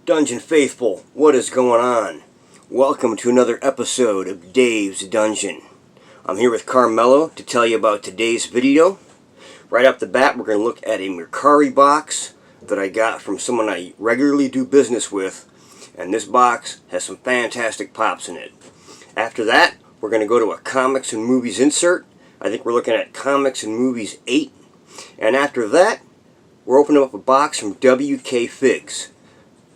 Dungeon Faithful, what is going on? Welcome to another episode of Dave's Dungeon. I'm here with Carmelo to tell you about today's video. Right off the bat, we're going to look at a Mercari box that I got from someone I regularly do business with, and this box has some fantastic pops in it. After that, we're going to go to a Comics and Movies insert. I think we're looking at Comics and Movies 8. And after that, we're opening up a box from WK Figs.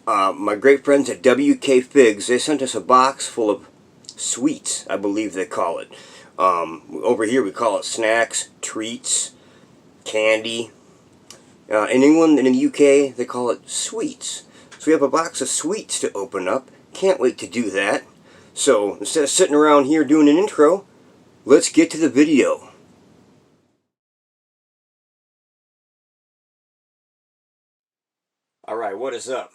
My great friends at WK Figs, they sent us a box full of sweets, I believe they call it. Over here we call it snacks, treats, candy. In England and in the UK, they call it sweets. So we have a box of sweets to open up. Can't wait to do that. So instead of sitting around here doing an intro, let's get to the video. Alright, what is up?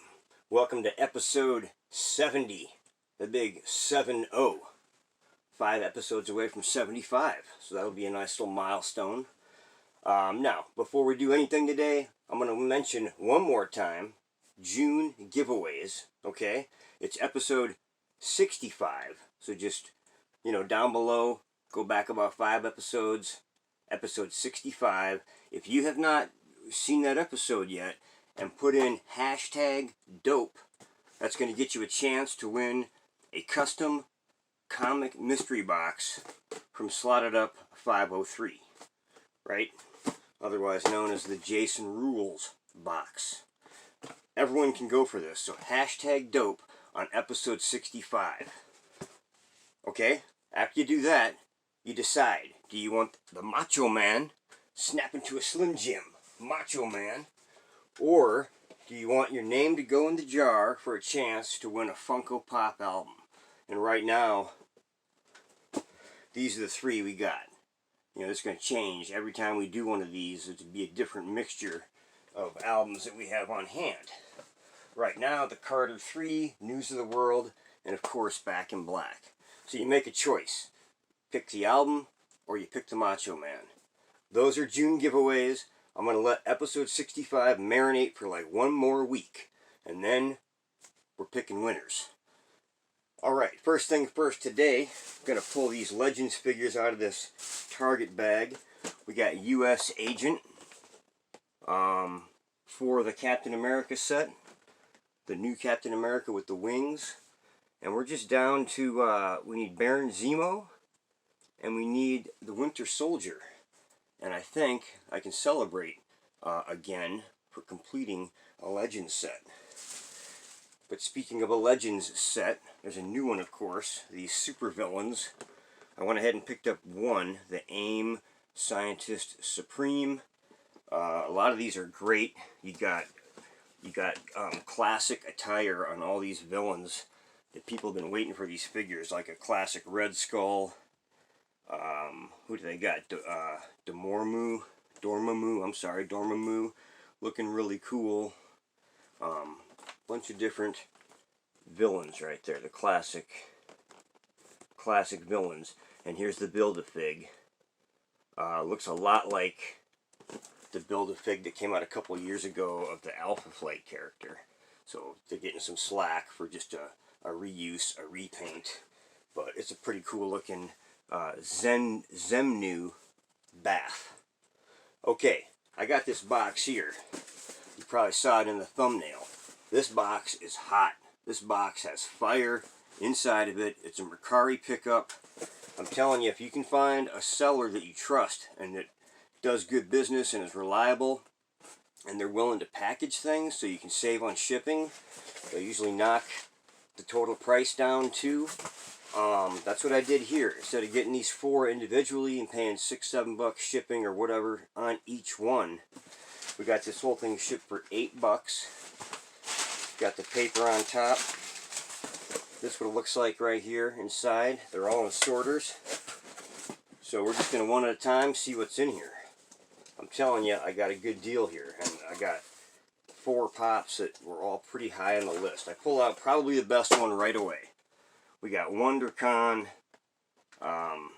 Welcome to episode 70, the big 7-0. 5 episodes away from 75, so that'll be a nice little milestone. Now, before we do anything today, I'm going to mention one more time June giveaways, okay? It's episode 65, so just, down below, go back about 5 episodes, episode 65. If you have not seen that episode yet, and put in hashtag dope, that's going to get you a chance to win a custom comic mystery box from Slotted Up 503, right? Otherwise known as the Jason Rules box. Everyone can go for this, so hashtag dope on episode 65. Okay, after you do that, you decide, do you want the Macho Man snap into a Slim Jim Macho Man, or do you want your name to go in the jar for a chance to win a Funko Pop album? And right now, these are the 3 we got. It's going to change every time we do one of these. It'll be a different mixture of albums that we have on hand. Right now, the Carter 3, News of the World, and of course, Back in Black. So you make a choice. Pick the album, or you pick the Macho Man. Those are June giveaways. I'm going to let episode 65 marinate for like one more week. And then we're picking winners. Alright, first thing first today, I'm going to pull these Legends figures out of this Target bag. We got U.S. Agent for the Captain America set. The new Captain America with the wings. And we're just down to, we need Baron Zemo. And we need the Winter Soldier. And I think I can celebrate again for completing a Legends set. But speaking of a Legends set, there's a new one, of course, these super villains. I went ahead and picked up one, the AIM Scientist Supreme. A lot of these are great. You got classic attire on all these villains that people have been waiting for these figures, like a classic Red Skull. Who do they got? Dormammu, looking really cool. Bunch of different villains right there, the classic villains. And here's the Build-A-Fig. Looks a lot like the Build-A-Fig that came out a couple years ago of the Alpha Flight character. So they're getting some slack for just a reuse, a repaint. But it's a pretty cool looking Zemnu bath. Okay, I got this box here. You probably saw it in the thumbnail. This box is hot. This box has fire inside of it. It's a Mercari pickup. I'm telling you, if you can find a seller that you trust and that does good business and is reliable, and they're willing to package things so you can save on shipping, they usually knock the total price down too. That's what I did here. Instead of getting these 4 individually and paying $6-7 shipping or whatever on each one, we got this whole thing shipped for $8. Got the paper on top. This is what it looks like right here inside. They're all in sorters. So we're just going to one at a time see what's in here. I'm telling you, I got a good deal here. And I got 4 pops that were all pretty high on the list. I pull out probably the best one right away. We got WonderCon. I'm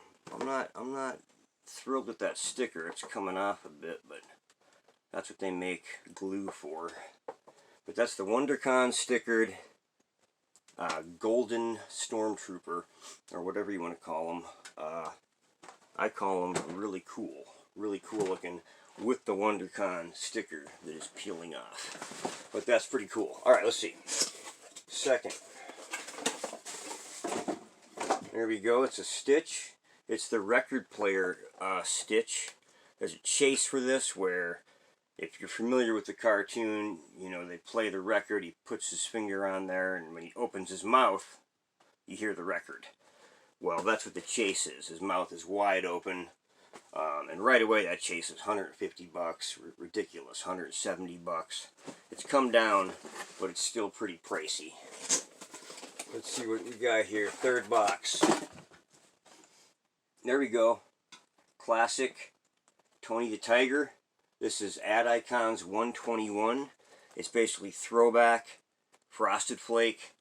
not thrilled with that sticker. It's coming off a bit, but that's what they make glue for. But that's the WonderCon stickered Golden Stormtrooper, or whatever you want to call them. I call them really cool looking, with the WonderCon sticker that is peeling off. But that's pretty cool. Alright, let's see. Second. There we go, it's a Stitch. It's the record player Stitch. There's a chase for this where, if you're familiar with the cartoon, you know, they play the record, he puts his finger on there, and when he opens his mouth, you hear the record. Well, that's what the chase is. His mouth is wide open, and right away that chase is $150. Ridiculous, $170. It's come down, but it's still pretty pricey. Let's see what we got here. Third box. There we go. Classic Tony the Tiger. This is Ad Icons 121. It's basically throwback Frosted Flake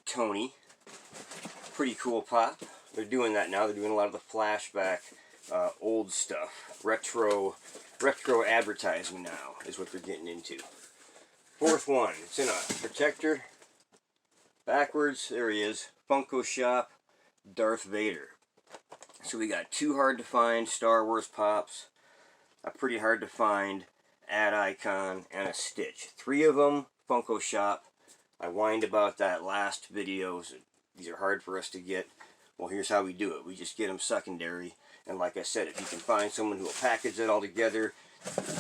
Tony. Pretty cool pop. They're doing that now. They're doing a lot of the flashback old stuff. Retro advertising now is what they're getting into. Fourth one. It's in a protector. Backwards. There he is. FunkoShop Darth Vader. So we got two hard to find Star Wars pops, a pretty hard to find Ad Icon, and a Stitch. Three of them, FunkoShop. I whined about that last video. So these are hard for us to get. Well, here's how we do it. We just get them secondary. And like I said, if you can find someone who will package it all together,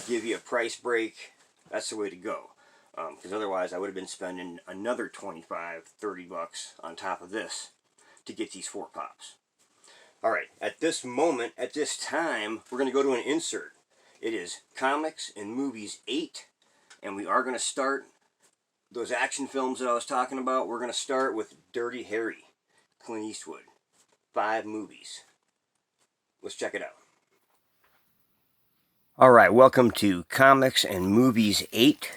give you a price break, that's the way to go. Because otherwise I would have been spending another $25, $30 on top of this to get these four pops. Alright, at this moment, at this time, we're going to go to an insert. It is Comics and Movies 8, and we are going to start those action films that I was talking about. We're going to start with Dirty Harry, Clint Eastwood. 5 movies. Let's check it out. Alright, welcome to Comics and Movies 8.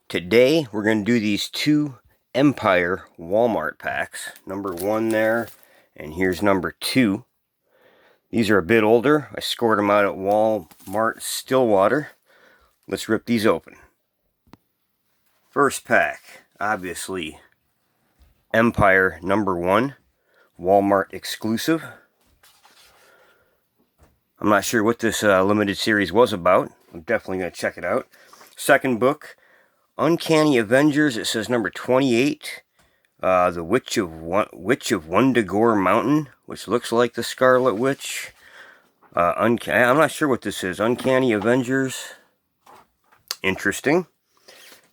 Today, we're going to do these 2 Empire Walmart packs. Number 1 there, and here's number 2. These are a bit older. I scored them out at Walmart Stillwater. Let's rip these open. First pack, obviously, Empire number 1, Walmart exclusive. I'm not sure what this limited series was about. I'm definitely going to check it out. Second book, Uncanny Avengers. It says number 28. The Witch of Wundagore Mountain, which looks like the Scarlet Witch. I'm not sure what this is. Uncanny Avengers. Interesting.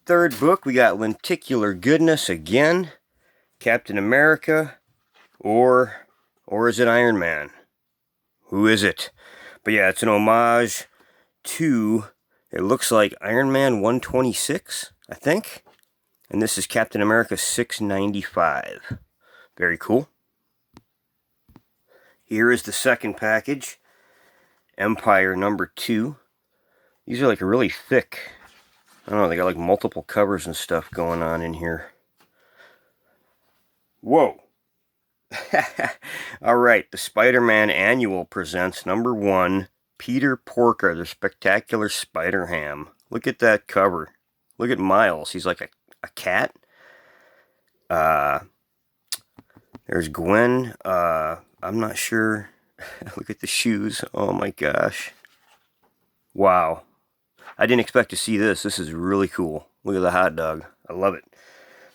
Third book, we got Lenticular Goodness again. Captain America. Or is it Iron Man? Who is it? But yeah, it's an homage to, it looks like Iron Man 126, I think. And this is Captain America 695. Very cool. Here is the second package. Empire number 2. These are like really thick. I don't know, they got like multiple covers and stuff going on in here. Whoa. Alright, the Spider-Man Annual presents number 1, Peter Porker, the Spectacular Spider-Ham. Look at that cover. Look at Miles. He's like a cat. There's Gwen. I'm not sure. Look at the shoes. Oh my gosh. Wow. I didn't expect to see this. This is really cool. Look at the hot dog. I love it.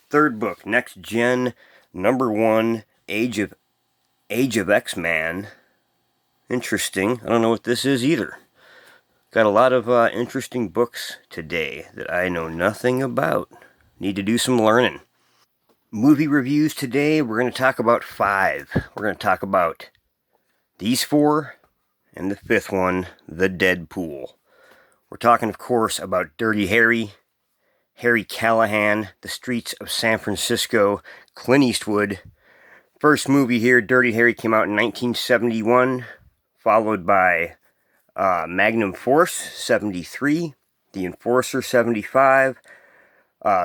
Third book, Next Gen, number 1, Age of X-Man. Interesting. I don't know what this is either. Got a lot of interesting books today that I know nothing about. Need to do some learning. Movie reviews today, we're going to talk about 5. We're going to talk about these 4, and the 5th one, the Deadpool. We're talking, of course, about Dirty Harry, Harry Callahan, The Streets of San Francisco, Clint Eastwood. First movie here, Dirty Harry, came out in 1971, followed by Magnum Force, 73, The Enforcer, 75,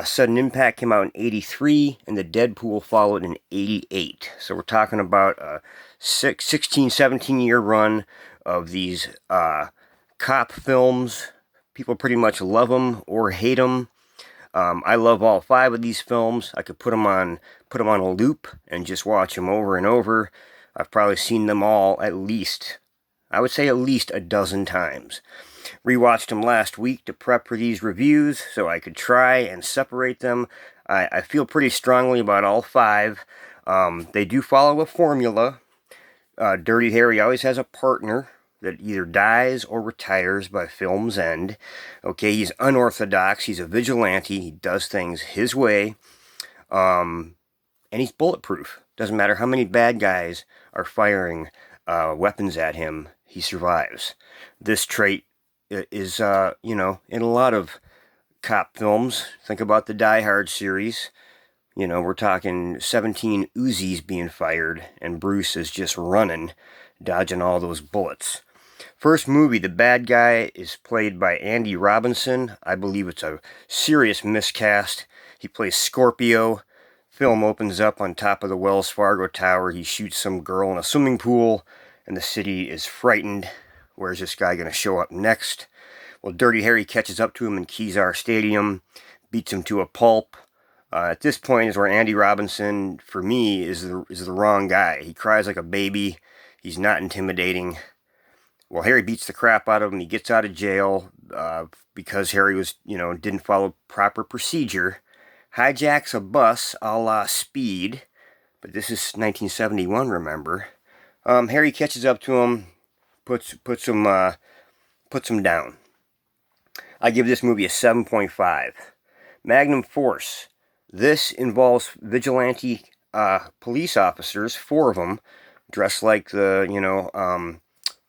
Sudden Impact came out in 83, and The Deadpool followed in 88. So we're talking about a 16, 17-year run of these cop films. People pretty much love them or hate them. I love all 5 of these films. I could put them on a loop and just watch them over and over. I've probably seen them all at least, I would say at least a dozen times. Rewatched them last week to prep for these reviews so I could try and separate them. I feel pretty strongly about all 5. They do follow a formula. Dirty Harry always has a partner that either dies or retires by film's end. Okay, he's unorthodox. He's a vigilante. He does things his way. And he's bulletproof. Doesn't matter how many bad guys are firing weapons at him, he survives. This trait is, you know, in a lot of cop films. Think about the Die Hard series. You know, we're talking 17 Uzis being fired, and Bruce is just running, dodging all those bullets. First movie, the bad guy is played by Andy Robinson. I believe it's a serious miscast. He plays Scorpio. Film opens up on top of the Wells Fargo Tower. He shoots some girl in a swimming pool, and the city is frightened. Where's this guy going to show up next? Well, Dirty Harry catches up to him in Kezar Stadium, beats him to a pulp. At this point is where Andy Robinson, for me, is the wrong guy. He cries like a baby. He's not intimidating. Well, Harry beats the crap out of him. He gets out of jail because Harry was, you know, didn't follow proper procedure. Hijacks a bus a la Speed, but this is 1971, remember. Harry catches up to him, puts him down. I give this movie a 7.5. Magnum Force. This involves vigilante police officers, 4 of them, dressed like the, you know,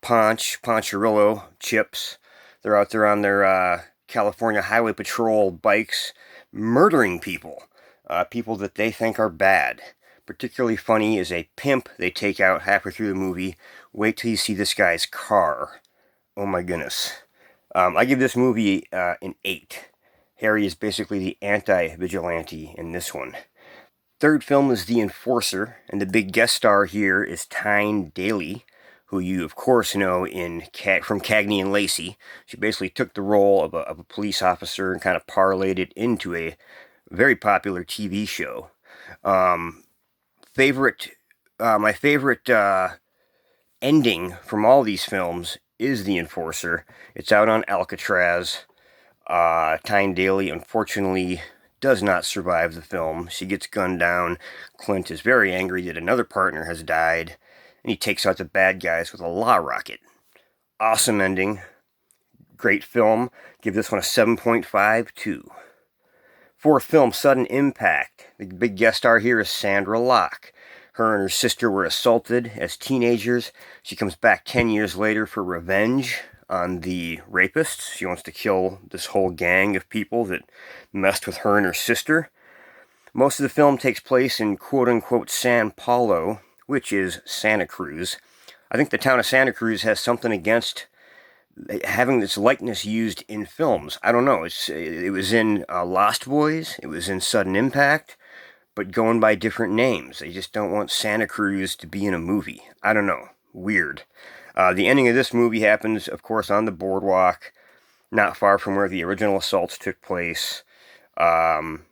Poncharillo Chips. They're out there on their California Highway Patrol bikes, murdering people. People that they think are bad. Particularly funny is a pimp they take out halfway through the movie. Wait till you see this guy's car. Oh my goodness. I give this movie an 8. Harry is basically the anti-vigilante in this one. Third film is The Enforcer, and the big guest star here is Tyne Daly, who you of course know from Cagney and Lacey. She basically took the role of a police officer and kind of parlayed it into a very popular TV show. My favorite ending from all these films is The Enforcer. It's out on Alcatraz. Tyne Daly, unfortunately, does not survive the film. She gets gunned down. Clint is very angry that another partner has died, and he takes out the bad guys with a law rocket. Awesome ending. Great film. Give this one a 7.5 too. Fourth film, Sudden Impact. The big guest star here is Sandra Locke. Her and her sister were assaulted as teenagers. She comes back 10 years later for revenge on the rapists. She wants to kill this whole gang of people that messed with her and her sister. Most of the film takes place in quote-unquote San Paulo, which is Santa Cruz. I think the town of Santa Cruz has something against having this likeness used in films. I don't know. It was in Lost Boys. It was in Sudden Impact, but going by different names. They just don't want Santa Cruz to be in a movie. I don't know. Weird. The ending of this movie happens, of course, on the boardwalk, not far from where the original assaults took place. Again,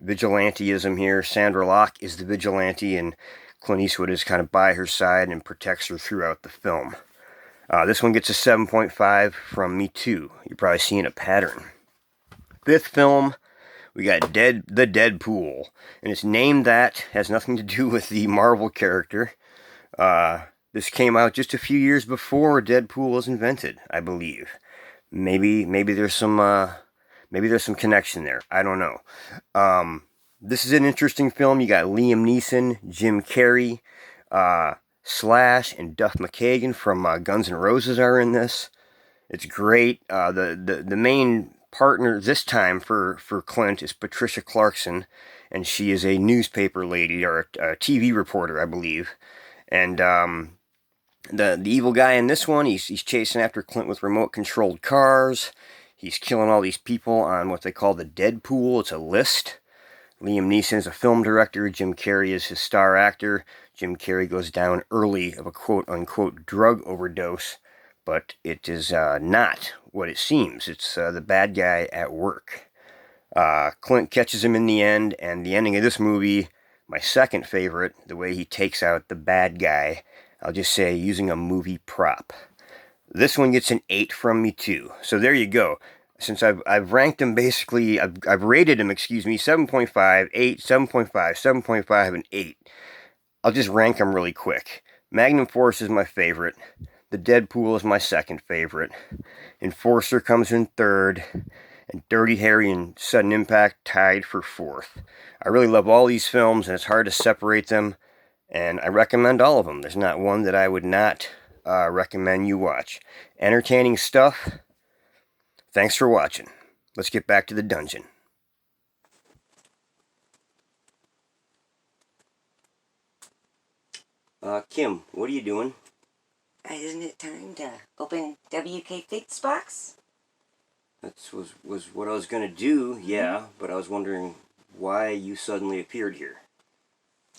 vigilanteism here. Sandra Locke is the vigilante, and Clint Eastwood is kind of by her side and protects her throughout the film. This one gets a 7.5 from me too. You're probably seeing a pattern. Fifth film, we got the Deadpool, and it's named that. Has nothing to do with the Marvel character. This came out just a few years before Deadpool was invented, I believe. Maybe there's some connection there. I don't know. This is an interesting film. You got Liam Neeson, Jim Carrey, Slash, and Duff McKagan from Guns N' Roses are in this. It's great. The main partner this time for Clint is Patricia Clarkson, and she is a newspaper lady or a TV reporter, I believe. And the evil guy in this one, he's chasing after Clint with remote-controlled cars. He's killing all these people on what they call the Deadpool. It's a list. Liam Neeson is a film director. Jim Carrey is his star actor. Jim Carrey goes down early of a quote-unquote drug overdose, but it is not what it seems. It's the bad guy at work. Clint catches him in the end, and the ending of this movie, my second favorite, the way he takes out the bad guy, I'll just say using a movie prop. This one gets an 8 from me too. So there you go. Since I've ranked him basically, I've rated him, 7.5, 8, 7.5, 7.5, and 8. I'll just rank them really quick. Magnum Force is my favorite. The Deadpool is my second favorite. Enforcer comes in third. And Dirty Harry and Sudden Impact tied for fourth. I really love all these films, and it's hard to separate them. And I recommend all of them. There's not one that I would not recommend you watch. Entertaining stuff. Thanks for watching. Let's get back to the dungeon. Kim, what are you doing? Isn't it time to open WK Figs box? That was what I was going to do, yeah, but I was wondering why you suddenly appeared here.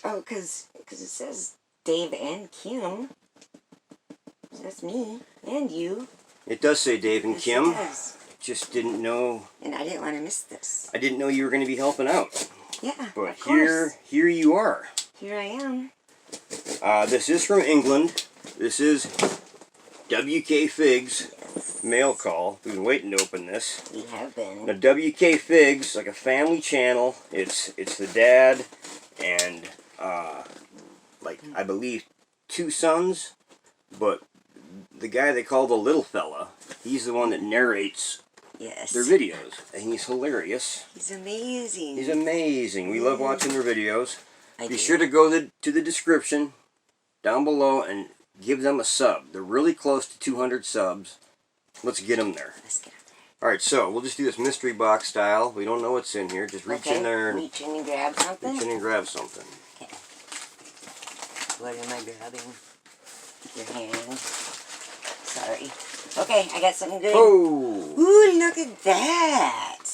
Oh, because it says Dave and Kim. That's me and you. It does say Dave and Yes, Kim. it does. Just didn't know. And I didn't want to miss this. I didn't know you were going to be helping out. Yeah, but of course. Here you are. Here I am. This is from England. This is WK Figs. Mail call. We've been waiting to open this. We have been. Now, WK Figs, like a family channel. It's the dad and like I believe 2 sons, but the guy they call the little fella, he's the one that narrates their videos, and he's hilarious. He's amazing. He's amazing. We love watching their videos. Be do. sure to go to the description down below and give them a sub. They're really close to 200 subs. Let's get them there. Let's get them there. Alright, so we'll just do this mystery box style. We don't know what's in here. Just reach in there and reach in and grab something. reach in and grab something. Okay. What am I grabbing? Your hand. Sorry. Okay, I got something good. Oh! Ooh, look at that!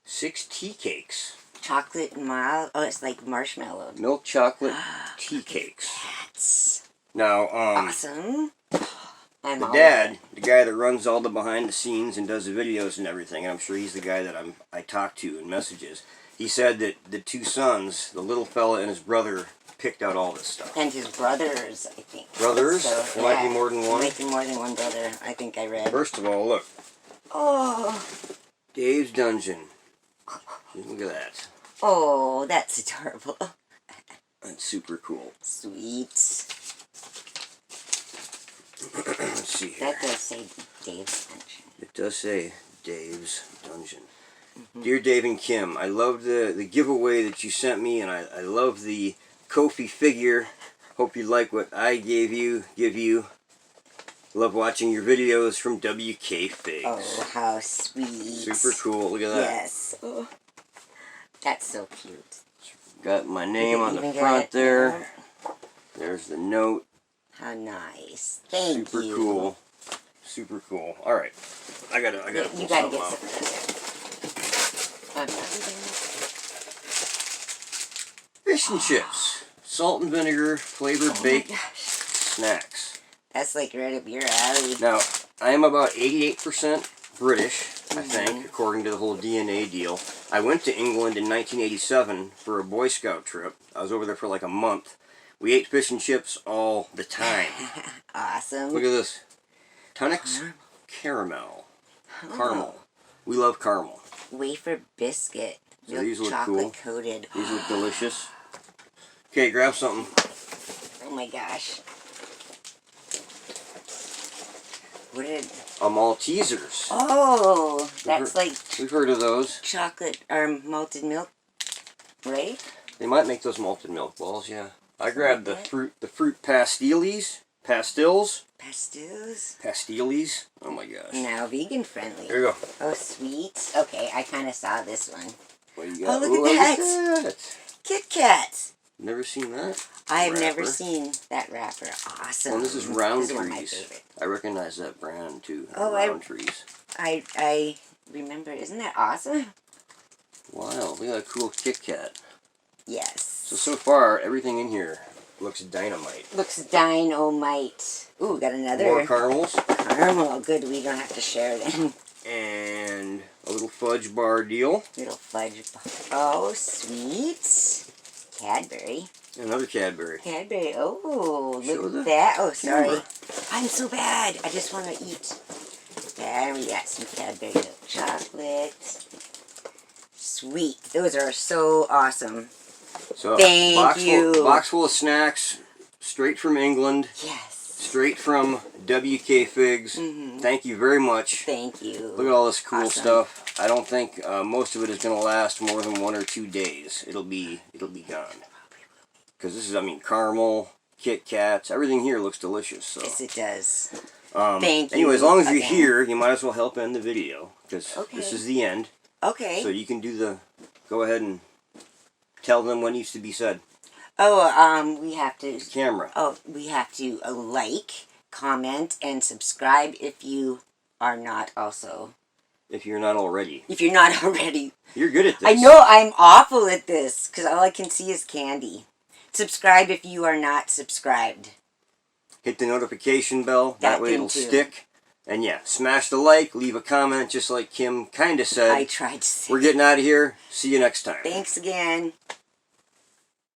6 tea cakes. Chocolate mild. Oh, it's like marshmallow. Milk chocolate tea cakes. That's Now, awesome. the dad, the guy that runs all the behind the scenes and does the videos and everything, and I'm sure he's the guy that I talk to in messages. He said that the 2 sons, the little fella and his brother, picked out all this stuff. And his brothers, I think. Brothers? So, there might be more than one? Might be more than one brother, I think I read. First of all, look. Oh. Dave's Dungeon. Look at that. Oh, that's adorable. That's super cool. Sweet. Let's see here. That does say Dave's Dungeon. It does say Dave's Dungeon. Dear Dave and Kim, I love the giveaway that you sent me, and I love the Kofi figure. Hope you like what I give you. Love watching your videos from WK Figs. Oh, how sweet. Super cool. Look at that. Yes. Oh, that's so cute. Got my name on the front there. Yeah. There's the note. How nice. Thank Super you. cool. Super cool. All right. I gotta You pull gotta something get out. something. Fish and chips. Salt and vinegar flavored baked Gosh. snacks. That's like right up your alley. Now, I am about 88% British, I think, according to the whole DNA deal. I went to England in 1987 for a Boy Scout trip. I was over there for like a month. We ate fish and chips all the time. Awesome. Look at this. Tunnock's Caramel. Caramel. We love caramel. Wafer biscuit. So Milk these look chocolate cool. coated. These look delicious. Okay, grab something. Oh my gosh. What did... Maltesers. Oh, that's like We've heard of those. chocolate or malted milk, right? They might make those malted milk balls, yeah. I grabbed the fruit pastilles. Pastils. Pastilles. Oh my gosh. Now vegan friendly. There you go. Oh, sweet. Okay, I kind of saw this one. What do you got? Oh, look at that. that. Kit Kat. Never seen that. I've wrapper. never seen that wrapper. Awesome. And this is Round This is one of my Trees. favorite. I recognize that brand too. Oh, Round Trees. I remember. Isn't that awesome? Wow, we got a cool Kit Kat. Yes. So far, everything in here looks dynamite. Looks dynamite. Ooh, got another More caramels. caramel. Good, we don't have to share them. And a little fudge bar deal. Little fudge bar. Oh, sweet. Cadbury. Another Cadbury. Cadbury. Oh, Show look the at that. Oh, sorry. camera. I'm so bad. I just want to eat. And we got some Cadbury milk chocolate. Sweet. Those are so awesome. So, Thank you. Box full of snacks, straight from England. Yes. Straight from WK Figs. Thank you very much. Thank you. Look at all this cool Awesome. stuff. I don't think most of it is going to last more than 1 or 2 days. It'll be gone. Because this is, I mean, caramel, Kit Kats, everything here looks delicious. So. Yes, it does. Thank you. Anyway, as long as you're again. here, you might as well help end the video. Because Okay. this is the end. Okay. So you can do the, go ahead and tell them what needs to be said. Oh, we have to. Camera. Oh, we have to like, comment, and subscribe if you are not also. If you're not already. If you're not already. You're good at this. I know I'm awful at this because all I can see is candy. Subscribe if you are not subscribed. Hit the notification bell. That way thing it'll too. stick. And yeah, smash the like, leave a comment just like Kim kind of said. I tried to say. We're getting out of here. See you next time. Thanks again.